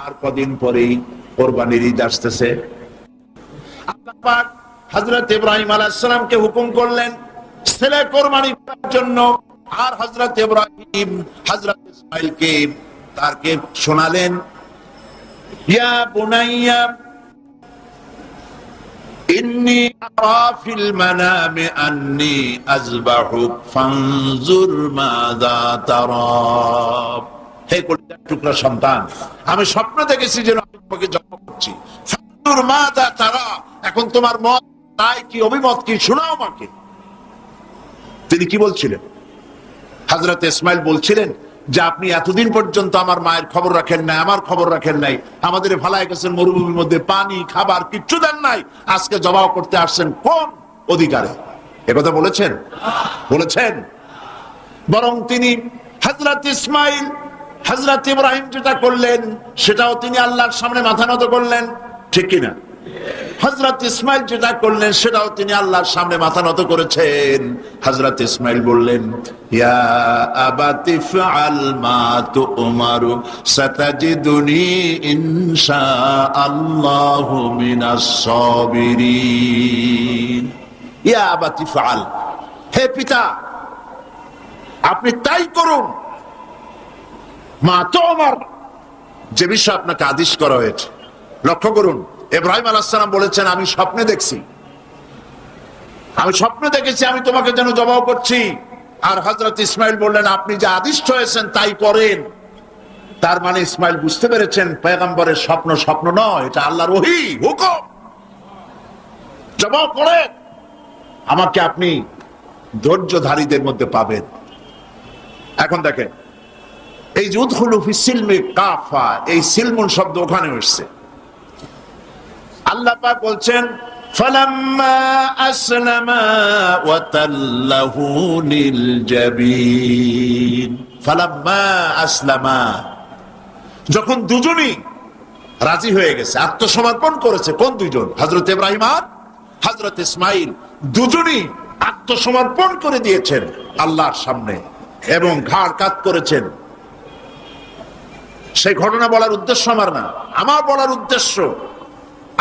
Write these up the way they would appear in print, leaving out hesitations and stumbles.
আর কদিন পরেই কোরবানির ঈদ আসতেছে। আল্লাহ পাক হযরত ইব্রাহিম আলাইহিস সালামকে হুকুম করলেন ছেলে কোরবানি করার জন্য, আর হযরত ইব্রাহিম হযরত ইসমাঈলকে তারকে শোনালেন, ইয়া বুনাইয়া ইন্নী আরা ফিল মানামি আন্নী আযবাহুক ফানজুর মাযা তারা। হে কলিজার টুকরা সন্তান, আমি স্বপ্ন দেখেছি যে আমি তোমাকে জবাই করছি। ফানজুর মাযা তারা, এখন তোমার মত তাই কি, অভিমত কি, শোনাও আমাকে। তিনি কি বলছিলেন? হযরত ইসমাঈল বলছিলেন যে আপনি এতদিন পর্যন্ত আমার মায়ের খবর রাখেন নাই, আমার খবর রাখেন নাই, আমাদের ফালায় গেছেন মরুভূমির মধ্যে, পানি খাবার কিচ্ছু দেন নাই, আজকে জবাই করতে আসছেন কোন অধিকারে? একথা বলেছেন? বলেছেন। বরং তিনি হযরত ইসমাঈল হযরত ইব্রাহিম যেটা করলেন সেটাও তিনি আল্লাহর সামনে মাথা নত করলেন, ঠিক কিনা? হযরত ইসমাঈল যেটা করলেন সেটাও তিনি আল্লাহর সামনে মাথা নত করেছেন। হযরত ইসমাঈল বললেন, ইয়া আবাতি ফাআল মা তুমারু সাতাজিদুনি ইনশাআল্লাহু মিনাস সাবিরিন। ইয়া আবাতি ফাআল, হে পিতা আপনি তাই করুন, মা তুমার, যে বিষয় আপনাকে আদেশ করা হয়েছে। লক্ষ্য করুন, ইব্রাহিম আলাইহিস সালাম বলেছেন আমি স্বপ্নে দেখছি, আমি স্বপ্নে দেখেছি আমি তোমাকে যেন জবাই করছি। আর হযরত ইসমাঈল বললেন আপনি যে আদিষ্ট হয়েছেন তাই করেন। তার মানে ইসমাঈল বুঝতে পেরেছেন পয়গম্বরের স্বপ্ন স্বপ্ন নয়, এটা আল্লাহর ওহী, হুকুম। জবাই করেন, আমাকে আপনি ধৈর্যধারীদের মধ্যে পাবেন। এখন দেখেন এই যে উদখুলু ফিস সিলমি কাফা, এই সিলমুন শব্দ ওখানে এসেছে। আল্লাহ পাক বলছেন ফালাম্মা আসলামা ওয়া তাল্লাহু লিল জাবিন। ফালাম্মা আসলামা, যখন দুজনই রাজি হয়ে গেছে, আত্মসমর্পণ করেছে। কোন দুইজন? হযরত ইব্রাহিম আর হযরত ইসমাঈল দুজনই আত্মসমর্পণ করে দিয়েছেন আল্লাহর সামনে এবং ঘাড় কাত করেছেন। সেই ঘটনা বলার উদ্দেশ্য আমার না, আমার বলার উদ্দেশ্য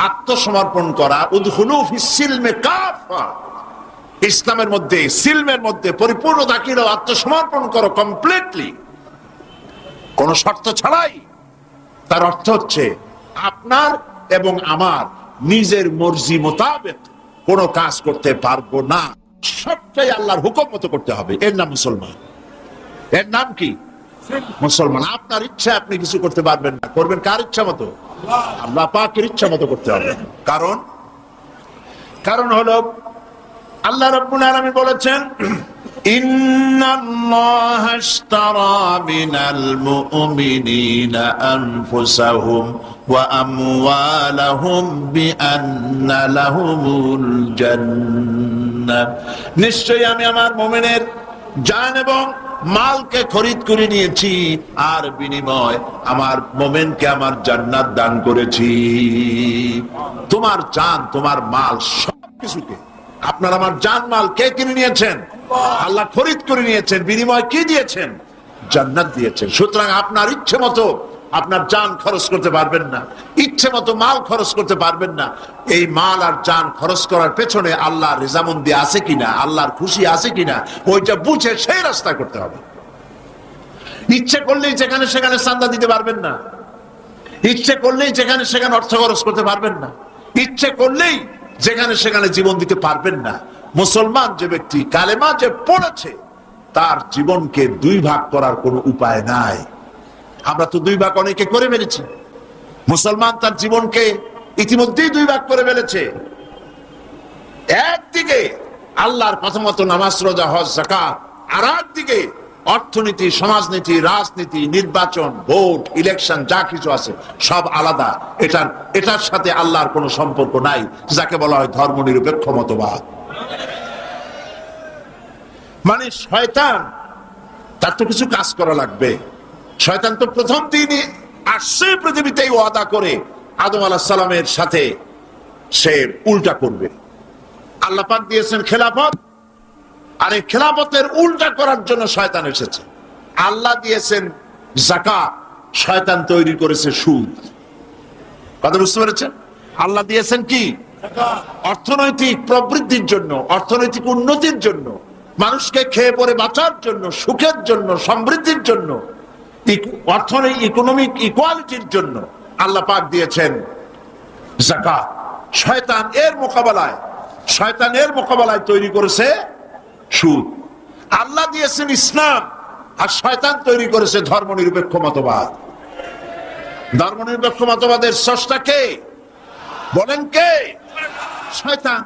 আত্মসমর্পণ করা। উদখুলু ফিস সিলমি কাফা, ইসলামের মধ্যে, সিলমের মধ্যে পরিপূর্ণ দাখিল আত্মসমর্পণ করো কমপ্লিটলি, কোন শর্ত ছাড়াই। তার অর্থ হচ্ছে আপনার এবং আমার নিজের মর্জি মোতাবেক কোনো কাজ করতে পারবো না, সবটাই আল্লাহর হুকুম মতো করতে হবে। এর নাম মুসলমান। এর নাম কি? মুসলমান। আপনার ইচ্ছা আপনি কিছু করতে পারবেন না, করবেন কার ইচ্ছা মতো? আল্লাহ পাকের ইচ্ছা মতো করতে হবে। কারণ হলো আল্লাহ রাব্বুল আলামিন বলেছেন ইন্নাল্লাহা আশতারা মিনাল মুমিনিনা আনফুসাহুম ওয়া আমওয়ালাহুম বিআন্না লাহুমুল জান্নাহ। নিশ্চয়ই আমি আমার মুমিনের জান এবং মালকে খরিদ করে নিয়েছি, আর বিনিময় আমার মুমিনকে আমার জান্নাত দান করেছি। তোমার জান, তোমার মাল, সবকিছুকে আপনার আমার জান মাল কে কিনে নিয়েছেন? আল্লাহ খরিদ করে নিয়েছেন। বিনিময় কি দিয়েছেন? জান্নাত দিয়েছেন। সুতরাং আপনার ইচ্ছে মতো আপনার জান খরচ করতে পারবেন না, ইচ্ছে মতো মাল খরচ করতে পারবেন না। এই মাল আর জান খরচ করার পেছনে আল্লাহর রেজামন্দি আছে কিনা, আল্লাহর খুশি আছে কিনা, ওইটা বুঝে সেই রাস্তা করতে হবে। ইচ্ছে করলেই যেখানে সেখানে চাঁদা দিতে পারবেন না, ইচ্ছে করলেই যেখানে সেখানে অর্থ খরচ করতে পারবেন না, ইচ্ছে করলেই যেখানে সেখানে জীবন দিতে পারবেন না। মুসলমান যে ব্যক্তি কালেমা যে পড়েছে তার জীবনকে দুই ভাগ করার কোনো উপায় নাই। আমরা তো দুই ভাগ অনেকে করে ফেলেছি। মুসলমান তার জীবনকে ইতিমধ্যেই দুই ভাগ করে ফেলেছে। একদিকে আল্লাহর কথা মতো নামাজ, রোজা, হজ, যাকাত, আর একদিকে অর্থনীতি, সমাজনীতি, রাজনীতি, নির্বাচন, ভোট, ইলেকশন, যা কিছু আছে সব আলাদা। এটার সাথে আল্লাহর কোনো সম্পর্ক নাই, যাকে বলা হয় ধর্মনিরপেক্ষ মতবাদ। মানে শয়তান, তার তো কিছু কাজ করা লাগবে। শয়তান তো প্রথম দিনই আসছে পৃথিবীতে ওয়াদা করে আদম আলাইহিস সালামের সাথে সে উল্টা করবে। আল্লাহ পাক দিয়েছেন খেলাফত, আর এই খেলাফতের উল্টা করার জন্য শয়তান এসেছে। আল্লাহ দিয়েছেন যাকাত, শয়তান তৈরি করেছে সুদ। কথা বুঝতে পেরেছেন? আল্লাহ দিয়েছেন কি? অর্থনৈতিক প্রবৃদ্ধির জন্য, অর্থনৈতিক উন্নতির জন্য, মানুষকে খেয়ে পরে বাঁচার জন্য, সুখের জন্য, সমৃদ্ধির জন্য, অর্থনৈতিক ইকোনমিক ইকুয়ালিটির জন্য আল্লাহ পাক দিয়েছেন যাকাত। শয়তানের মোকাবেলায় তৈরি করেছে সুদ। আল্লাহ দিয়েছেন ইসলাম, আর শয়তান তৈরি করেছে ধর্মনিরপেক্ষ মতবাদ। ধর্মনিরপেক্ষ মতবাদের স্রষ্টা কে? বলেন কে? শয়তান।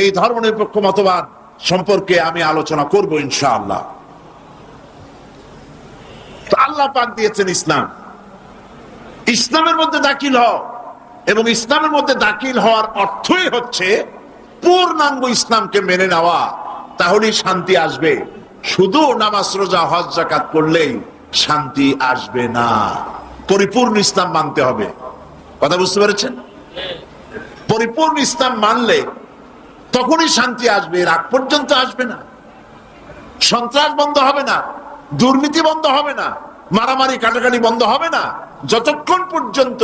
এই ধর্মনিরপেক্ষ মতবাদ সম্পর্কে আমি আলোচনা করব ইনশাআল্লাহ। তো আল্লাহ পাক দিয়েছেন ইসলাম। ইসলামের মধ্যে দাখিল হও, এবং ইসলামের মধ্যে দাখিল হওয়ার অর্থই হচ্ছে পূর্ণাঙ্গ ইসলামকে মেনে নেওয়া। তাহলেই শান্তি আসবে। শুধু নামাজ রোজা হজ যাকাত করলেই শান্তি আসবে না, পরিপূর্ণ ইসলাম মানতে হবে। কথা বুঝতে পেরেছেন? পরিপূর্ণ ইসলাম মানলে তখনই শান্তি আসবে, এর আগ পর্যন্ত আসবে না। সন্ত্রাস বন্ধ হবে না, দুর্নীতি বন্ধ হবে না, মারামারি কাটাকাটি বন্ধ হবে না, যতক্ষণ পর্যন্ত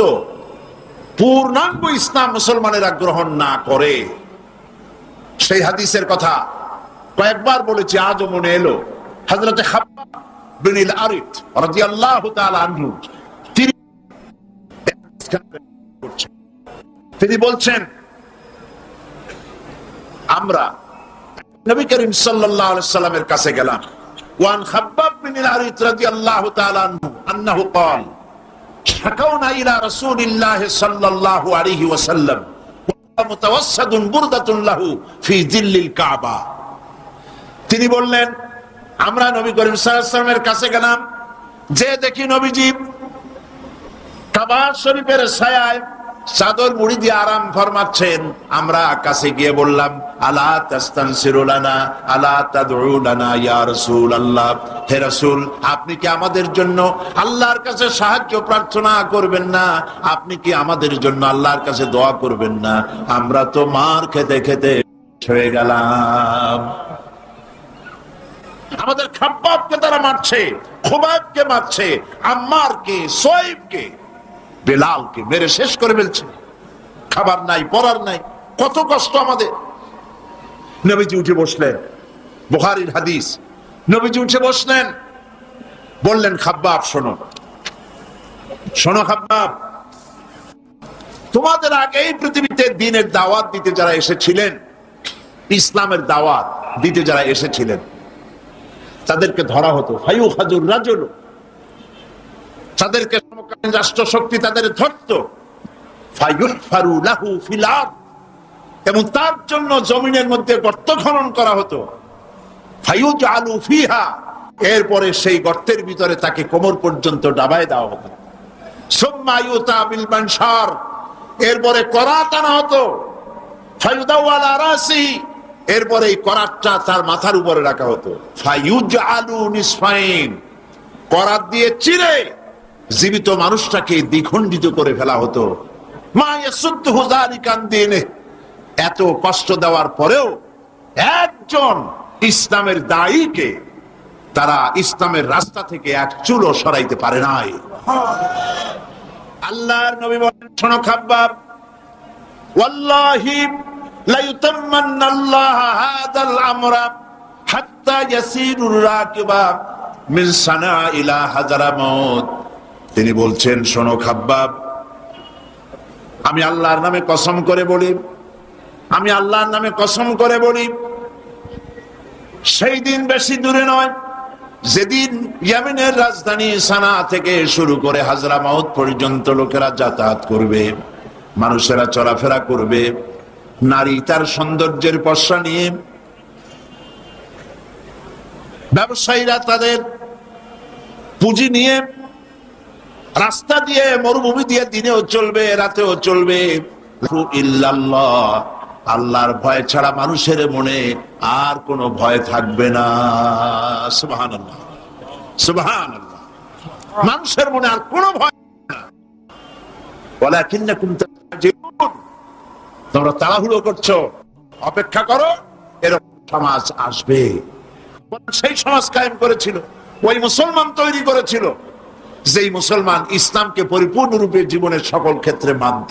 পূর্ণাঙ্গ ইসলাম মুসলমানেরা গ্রহণ না করে। সেই হাদিসের কথা কয়েকবার বলেছি, আজও মনে এলো। হযরত খাব্বাব বিন আল-আরিত রাদিয়াল্লাহু তাআলা আনহু তিনি বলছেন, আমরা নবী করিম সাল্লাল্লাহু আলাইহি সাল্লামের কাছে গেলাম। ওয়ান খাব্বাব বিন আল-আরিত রাদিয়াল্লাহু তাআলা আনহু আন্নাহু قال شكونا إلى رسول الله صلى الله عليه وسلم متوسد بردة له في ظل الكعبة। তিনি বললেন, আমরা নবী করিম সাল্লাল্লাহু আলাইহি ওয়াসাল্লামের কাছে গেলাম, যে দেখি নবীজি কাবা শরীফের ছায়ায় চাদর মুড়ি দিয়ে আরাম ফরমাচ্ছেন। আমরা কাছে গিয়ে বললাম, আলা তাস্তানসিরু লানা আলা তাদউ লানা ইয়া রাসূলুল্লাহ, হে রাসূল, আপনি কি আমাদের জন্য আল্লাহর কাছে সাহায্য প্রার্থনা করবেন না? আপনি কি আমাদের জন্য আল্লাহর কাছে দোয়া করবেন না? আমরা তো মার খেতে খেতে হয়ে গেলাম। আমাদের খাব্বাবকে তারা মারছে, খুবাইবকে মারছে, আম্মারকে, সোয়েবকে, বেলালকে মেরে শেষ করে ফেলছে। খাবার নাই, পরার নাই, কত কষ্ট আমাদের। নবীজি উঠে বসলেন, বুখারীর হাদিস। নবীজি উঠে বসলেন, বললেন, খাব্বাব শোনো, শোনো খাব্বাব, তোমাদের আগে এই পৃথিবীতে দ্বীনের দাওয়াত দিতে যারা এসেছিলেন, ইসলামের দাওয়াত দিতে যারা এসেছিলেন, তাদেরকে ধরা হতো। ফায়ুখাজুর রাজুল, তাদেরকে সমকালীন রাষ্ট্র শক্তি তাদের ধরত। ফায়ুহফারু লাহু ফিল আরদ, এবং তার জন্য জমিনের মধ্যে গর্ত খনন করা হতো। ফায়ুজআলু ফিহা, এরপরে সেই গর্তের ভিতরে তাকে কোমর পর্যন্ত ডাবায় দেওয়া হতো। সুম্মা ইউতা বিল মানশার, এরপরে করাত আনা হতো। ফায়ুদাউ আলা রাসিহি, এরপরে এই করাতটা তার মাথার উপরে রাখা হতো। ফায়ুজআলু নিসফাইন, করাত দিয়ে চিরে জীবিত মানুষটাকে দ্বিখণ্ডিত করে ফেলা হতো। মা ইয়াসুদ্দুহু যালিকা আন দীনিহি, এত কষ্ট দেওয়ার পরেও একজন ইসলামের দায়ীকে তারা ইসলামের রাস্তা থেকে এক চুলও সরাইতে পারে নাই। আল্লাহর নবী বলেন, শোনো খাব্বাব, ওয়াল্লাহি লা ইউতাম্মান্না আল্লাহু হাযাল আমরা হাত্তা ইয়াসিরুর রাকিবা মিন সানা ইলা হাজারামাউত। তিনি বলছেন, শোনো খাব্বাব, আমি আল্লাহর নামে কসম করে বলি, আমি আল্লাহর নামে কসম করে বলি, সেই দিন বেশি দূরে নয় যেদিন ইয়েমেনের রাজধানী সানা থেকে শুরু করে হাজরামাউত পর্যন্ত লোকেরা যাতায়াত করবে, মানুষেরা চলাফেরা করবে, নারী তার সৌন্দর্যের পসরা নিয়ে, ব্যবসায়ীরা তাদের পুঁজি নিয়ে রাস্তা দিয়ে, মরুভূমি দিয়ে দিনেও চলবে, রাতেও চলবে। ইল্লাল্লাহ, আল্লাহর ভয় ছাড়া মানুষের মনে আর কোনো ভয় থাকবে না। সুবহানাল্লাহ, সুবহানাল্লাহ, মানুষের মনে আর কোনো ভয় না। ওয়ালাকিন্নাকুম তাজিলুন, তোমরা তাড়াহুড়ো করছো, অপেক্ষা করো, এরকম সমাজ আসবে। সেই সমাজ কায়েম করেছিল, ওই মুসলমান তৈরি করেছিল যেই মুসলমান ইসলামকে পরিপূর্ণরূপে জীবনের সকল ক্ষেত্রে মানত,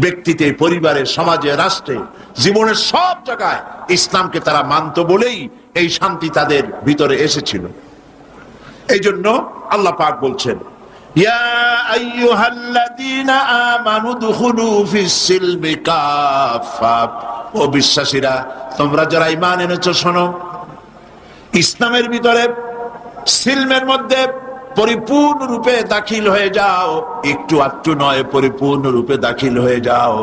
ব্যক্তিতে, পরিবারে, সমাজে, রাষ্ট্রে, জীবনের সব জায়গায় ইসলামকে তারা মানত বলেই এই শান্তি তাদের ভিতরে এসেছিল। এই জন্য আল্লাহ পাক বলছেন, ইয়া আইয়ুহাল্লাযীনা আমানু দুখুলু ফিস-সিলমি কাফা, ও বিশ্বাসীরা, তোমরা যারা ঈমান এনেছো শোনো, ইসলামের ভিতরে সিলমের মধ্যে পরিপূর্ণ রূপে দাখিল হয়ে যাও। একটু আধটু নয়, পরিপূর্ণ রূপে দাখিল হয়ে যাও।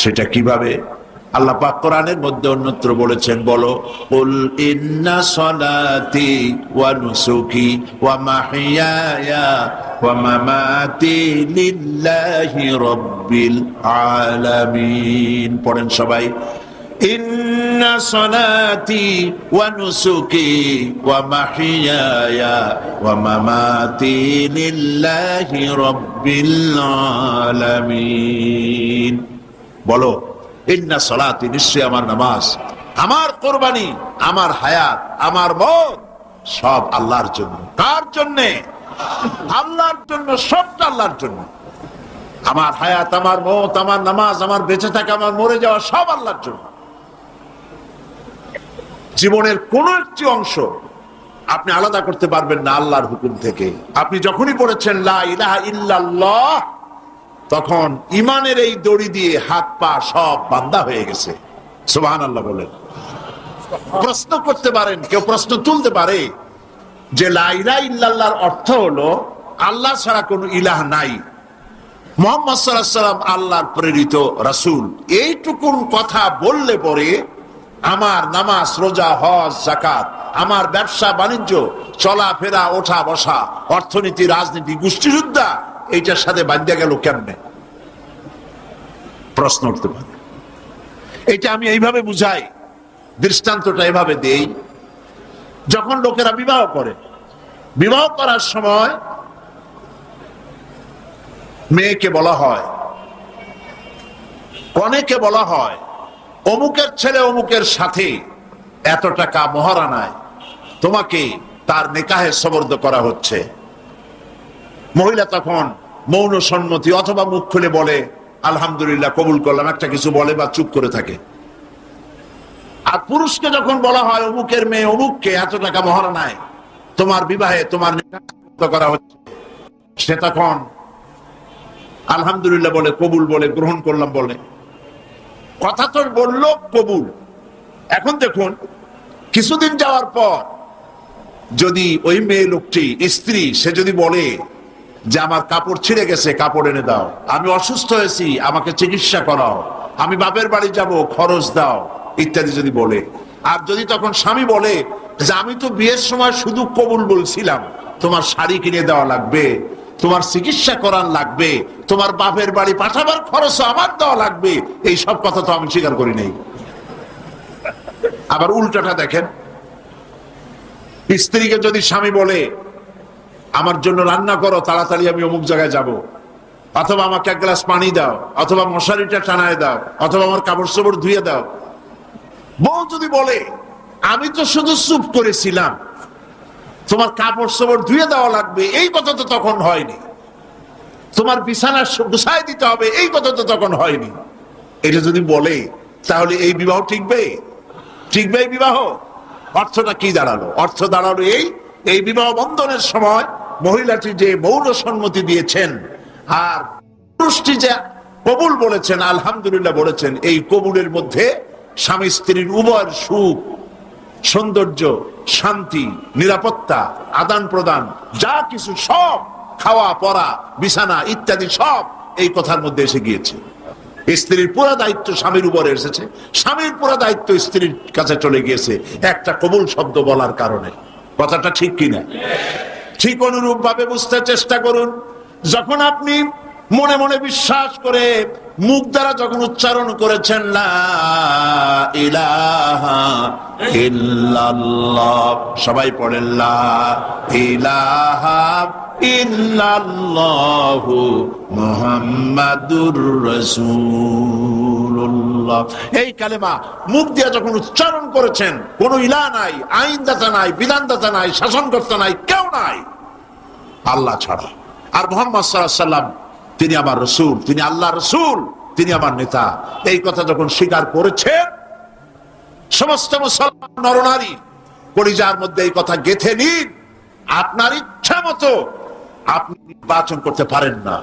সেটা কিভাবে? আল্লাহ পাক কোরআনের মধ্যে অন্যত্র বলেছেন, বলো, কুল ইন্না সলাতি ওয়া নুসুকি ওয়া মাহইয়ায়া ওয়া মামাতি লিল্লাহি রাব্বিল আলামিন। পড়েন সবাই, ইন্না সলাতি ওয়া নুসুকি ওয়া মাহইয়ায়া ওয়া মামাতি লিল্লাহি রাব্বিল আলামিন। বলো, ইন্না সলাতি, নিশ্চয় আমার নামাজ, আমার কোরবানি, আমার হায়াত, আমার মত সব আল্লাহর জন্য। কার জন্যে? আল্লাহর জন্য, সবটা আল্লাহর জন্য। আমার হায়াত, আমার মত, আমার নামাজ, আমার বেঁচে থাকা, আমার মরে যাওয়া সব আল্লাহর জন্য। জীবনের কোন একটি অংশ আপনি আলাদা করতে পারবেন না আল্লাহর হুকুম থেকে। আপনি যখনই পড়েছেন লা ইলাহা ইল্লাল্লাহ, তখন ইমানের এই দড়ি দিয়ে হাত পা সব বান্ধা হয়ে গেছে। সুবহানাল্লাহ বলেন। প্রশ্ন করতে পারেন, কেউ প্রশ্ন তুলতে পারে যে লা ইলাহা ইল্লাল্লাহর অর্থ হলো আল্লাহ ছাড়া কোনো ইলাহ নাই, মুহাম্মদ সাল্লাল্লাহু আলাইহি ওয়াসাল্লাম আল্লাহর প্রেরিত রাসূল। এইটুকুন কথা বললে পরে আমার নামাজ, রোজা, হজ, যাকাত, আমার ব্যবসা বাণিজ্য, চলাফেরা, ওঠা বসা, অর্থনীতি, রাজনীতি, গোষ্ঠীযুদ্ধা এইটার সাথে বাঁধা গেল কেমনে? প্রশ্ন উঠতে পারে। এটা আমি এইভাবে বুঝাই, দৃষ্টান্তটা এভাবে দেই। যখন লোকেরা বিবাহ করে, বিবাহ করার সময় মেয়েকে বলা হয়, কনেকে বলা হয়, অমুকের ছেলে অমুকের সাথে এত টাকা মহারানায় তোমাকে তার নিকাহে সবর্দ করা হচ্ছে। মহিলা তখন মৌন সম্মতি অথবা মুখ খুলে বলে আলহামদুলিল্লাহ, কবুল করলাম, একটা কিছু বলে বা চুপ করে থাকে। আর পুরুষকে যখন বলা হয় অমুকের মেয়ে অমুককে এত টাকা মহারানায় তোমার বিবাহে তোমার নিকাহ করা হচ্ছে, সে তখন আলহামদুলিল্লাহ বলে, কবুল বলে, গ্রহণ করলাম বলে। কথা তো বললো কবুল। এখন দেখুন, কিছুদিন যাওয়ার পর যদি ওই মেয়ে লোকটি, স্ত্রী, সে যদি বলে যে আমার কাপড় ছিঁড়ে গেছে, কাপড় এনে দাও, আমি অসুস্থ হয়েছি, আমাকে চিকিৎসা করাও, আমি বাপের বাড়ি যাব, খরচ দাও, ইত্যাদি যদি বলে। আর যদি তখন স্বামী বলে যে আমি তো বিয়ের সময় শুধু কবুল বলছিলাম, তোমার শাড়ি কিনে দেওয়া লাগবে, তোমার চিকিৎসা করার লাগবে, তোমার বাপের বাড়ি পাঠাবার খরচ আমার দেওয়া লাগবে, এই সব কথা তো আমি স্বীকার করি নাই। আবার উল্টাটা দেখেন, স্ত্রীকে যদি স্বামী বলে আমার জন্য রান্না করো, তাড়াতাড়ি আমি অমুক জায়গায় যাব, অথবা আমাকে এক গ্লাস পানি দাও, অথবা মশারিটা টানায় দাও, অথবা আমার কাপড় চোপড় ধুয়ে দাও। বউ যদি বলে আমি তো শুধু চুপ করেছিলাম, তোমার কাপড় চোপড় ধুয়ে দেওয়া লাগবে, এই কথা তো তখন হয়নি, তোমার বিছানা গুছাই দিতে হবে, এই কথা তো তখন হয়নি, এটা যদি বলে, তাহলে এই বিবাহ টিকবে? টিকবে এই বিবাহ? অর্থটা কি দাঁড়ালো? অর্থ দাঁড়ালো এই বিবাহ বন্ধনের সময় মহিলাটি যে মৌন সম্মতি দিয়েছেন আর পুরুষটি যে কবুল বলেছেন, আলহামদুলিল্লাহ বলেছেন, এই কবুলের মধ্যে স্বামী স্ত্রীর উভয়ের সুখ, সৌন্দর্য, শান্তি, নিরাপত্তা, আদান প্রদান, যা কিছু সব, খাওয়া পরা, বিছানা ইত্যাদি সব এই কথার মধ্যে এসে গিয়েছে। স্ত্রীর পুরো দায়িত্ব স্বামীর উপরে এসেছে, স্বামীর পুরো দায়িত্ব স্ত্রীর কাছে চলে গিয়েছে একটা কবুল শব্দ বলার কারণে। কথাটা ঠিক কিনা? ঠিক অনুরূপ ভাবে বুঝতে চেষ্টা করুন। যখন আপনি মনে মনে বিশ্বাস করে মুখ দ্বারা যখন উচ্চারণ করেছেন লা ইলাহা ইল্লাল্লাহ, সবাই পড়েন লা ইলাহা ইল্লাল্লাহু মুহাম্মাদুর রাসূলুল্লাহ, এই কালেমা মুখ দিয়ে যখন উচ্চারণ করেছেন, কোন ইলাহ নাই, আইনদাতা নাই, বিধানদাতা নাই, শাসনকর্তা নাই, কেউ নাই, আল্লাহ ছাড়া। আর মুহাম্মদ সাল্লাল্লাহু আলাইহি ওয়াসাল্লাম তিনি আমার রাসূল, তিনি আল্লাহর রাসূল, তিনি আমার নেতা। এই কথা যখন স্বীকার করেছে, সমস্ত মুসলমান নরনারী কলিজার মধ্যে এই কথা গেঁথে নিন। আপনার ইচ্ছা মতো আপনি নির্বাচন করতে পারেন না,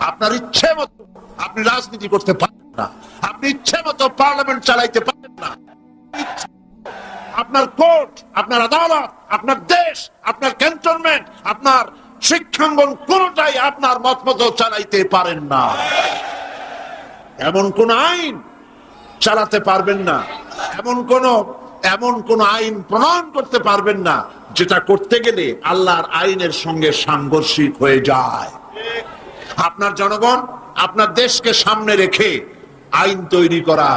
আপনার ইচ্ছে মতো আপনি রাজনীতি করতে পারেন না, আপনি ইচ্ছে মতো পার্লামেন্ট চালাইতে পারেন না। আপনার কোর্ট, আপনার আদালত, আপনার দেশ, আপনার ক্যান্টনমেন্ট, আপনার শিক্ষাঙ্গন কোনটাই আপনার মত মতো চালাইতে পারেন না। এমন কোন আইন চালাতে পারবেন না, এমন কোন আইন প্রণয়ন করতে পারবেন না যেটা করতে গেলে আল্লাহর আইনের সঙ্গে সাংঘর্ষিক হয়ে যায়। আপনার জনগণ, আপনার দেশকে সামনে রেখে আইন তৈরি করা,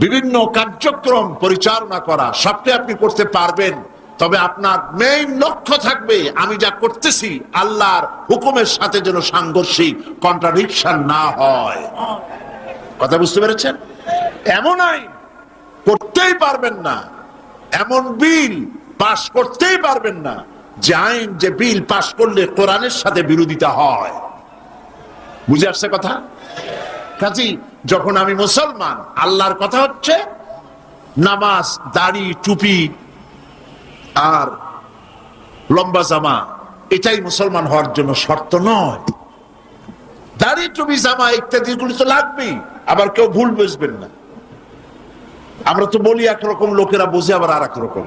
বিভিন্ন কার্যক্রম পরিচালনা করা, সবটাই আপনি করতে পারবেন। তবে আপনার মেইন লক্ষ্য থাকবে আমি যা করতেছি আল্লাহর হুকুমের সাথে যেন সাংঘর্ষিক, কন্ট্রাডিকশন না হয়। কথা বুঝতে পেরেছেন? এমন আইন করতেই পারবেন না, এমন বিল পাশ করতেই পারবেন না যে বিল পাশ করলে কোরআনের সাথে বিরোধিতা হয়। বুঝে আসছে কথা? কাজী যখন আমি মুসলমান, আল্লাহর কথা হচ্ছে নামাজ, দাড়ি, টুপি আর লম্বা জামা, এটাই মুসলমান হওয়ার জন্য শর্ত নয়। দাড়ি, টুপি, জামা ইত্যাদি গুলি তো লাগবেই। আবার কেউ ভুল বুঝবেন না, আমরা তো বলি একরকম, লোকেরা বোঝে আবার আর এক রকম,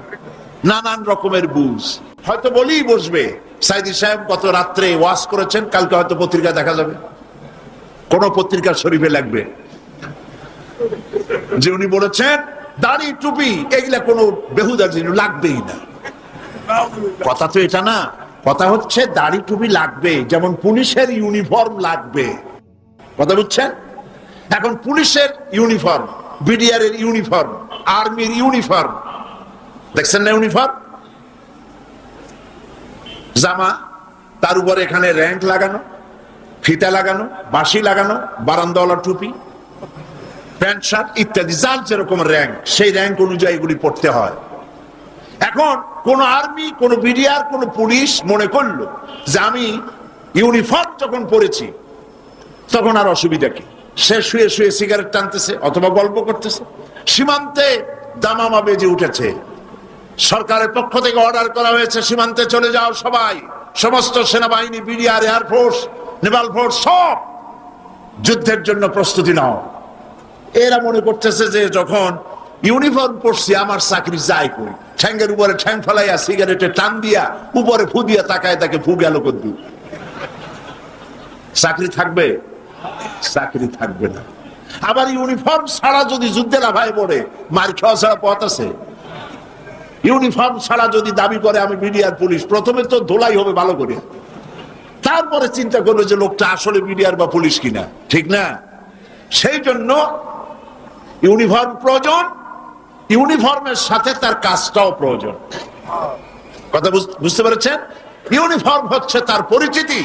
নানান রকমের বুঝ। হয়তো বলেই বসবে সাইদি সাহেব গত রাত্রে ওয়াজ করেছেন, কালকে হয়তো পত্রিকা দেখা যাবে, কোন পত্রিকার শরীফে লাগবে যে উনি বলেছেন দাড়ি, টুপি এগুলা কোনো বেহুদা জিনিস, লাগবেই না। কথা তো এটা না, কথা হচ্ছে দাড়ি টুপি লাগবে, যেমন পুলিশের ইউনিফর্ম লাগবে। কথা বুঝছেন? এখন পুলিশের ইউনিফর্ম, বিডিআর এর ইউনিফর্ম, আর্মির ইউনিফর্ম, দেখছেন না ইউনিফর্ম, জামা, তার উপরে এখানে র্যাঙ্ক লাগানো, ফিতা লাগানো, বাঁশি লাগানো, বারান্দাওয়ালা টুপি, প্যান্ট শার্ট ইত্যাদি, যার যেরকম র্যাঙ্ক সেই র্যাঙ্ক অনুযায়ী এগুলি পড়তে হয়। এখন কোন আর্মি, কোন বিডিআর, কোন পুলিশ মনে করলো যে আমি ইউনিফর্ম যখন পরেছি তখন আর অসুবিধা কি, সে শুয়ে শুয়ে সিগারেট টানতেছে অথবা গল্প করতেছে। সীমান্তে দামামা বেজে উঠেছে, সরকারের পক্ষ থেকে অর্ডার করা হয়েছে সীমান্তে চলে যাও সবাই, সমস্ত সেনাবাহিনী, বিডিআর, এয়ারফোর্স, নেভাল ফোর্স সব যুদ্ধের জন্য প্রস্তুতি নাও। এরা মনে করতেছে যে যখন ইউনিফর্ম পরছি আমার চাকরি যায় কই, ঠ্যাঙ্গের উপরে ঠ্যাং ফেলাইয়া সিগারেটে টান দিয়া উপরে ফু দিয়া তাকায়, তাকে ফু গেল কদ্দু, চাকরি থাকবে? চাকরি থাকবে না। আবার ইউনিফর্ম ছাড়া যদি যুদ্ধে লাফায় পড়ে, মার খাওয়া ছাড়া পথ আছে? ইউনিফর্ম ছাড়া যদি দাবি করে আমি বিডিআর পুলিশ, প্রথমে তো ধোলাই হবে ভালো করে, তারপরে চিন্তা করবে যে লোকটা আসলে বিডিআর বা পুলিশ কিনা, ঠিক না? সেই জন্য ইউনিফর্ম প্রয়োজন, ইউনিফর্মের সাথে তার কাজটাও প্রয়োজন। কথা বুঝতে পেরেছেন? ইউনিফর্ম হচ্ছে তার পরিচিতি।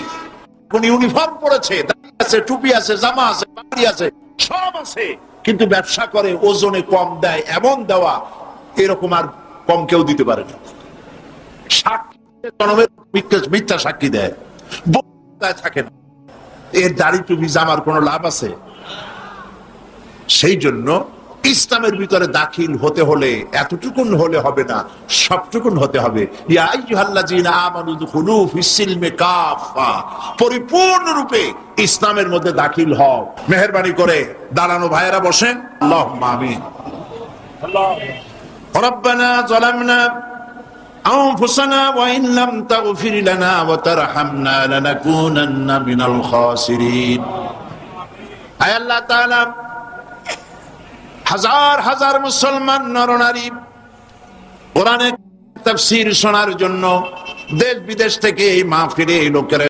কোন ইউনিফর্ম পড়েছে, আছে, টুপি আছে, জামা আছে, বাড়ি আছে, সব আছে, কিন্তু ব্যবসা করে ওজনে কম দেয়, এমন দেওয়া এরকম আর কম কেউ দিতে পারে না। মিথ্যা সাক্ষী দেয়, থাকে না, এর দাড়ি টুপি জামার কোন লাভ আছে? সেই জন্য ইসলামের ভিতরে দাখিল হতে হলে এতটুকুন হলে হবে না, সবটুকুন হতে হবে। ইয়া আইয়ুহাল্লাযীনা আমানু দুখুলু ফিস-সিলমি কাফা, পরিপূর্ণরূপে ইসলামের মধ্যে দাখিল হও। মেহেরবানি করে দাঁড়ানো ভাইয়েরা বসেন। আল্লাহুম্মা আমিন। রব্বানা যালামনা আনফুসানা ওয়া ইন লাম তাগফির লানা ওয়া তারহামনা লানাকুনান্না মিনাল খাসিরিন। আয় আল্লাহ তাআলা, হাজার হাজার মুসলমান নরনারী কোরআনের তাফসীর শোনার জন্য দেশ বিদেশ থেকে এই মাহফিলে লোকেরা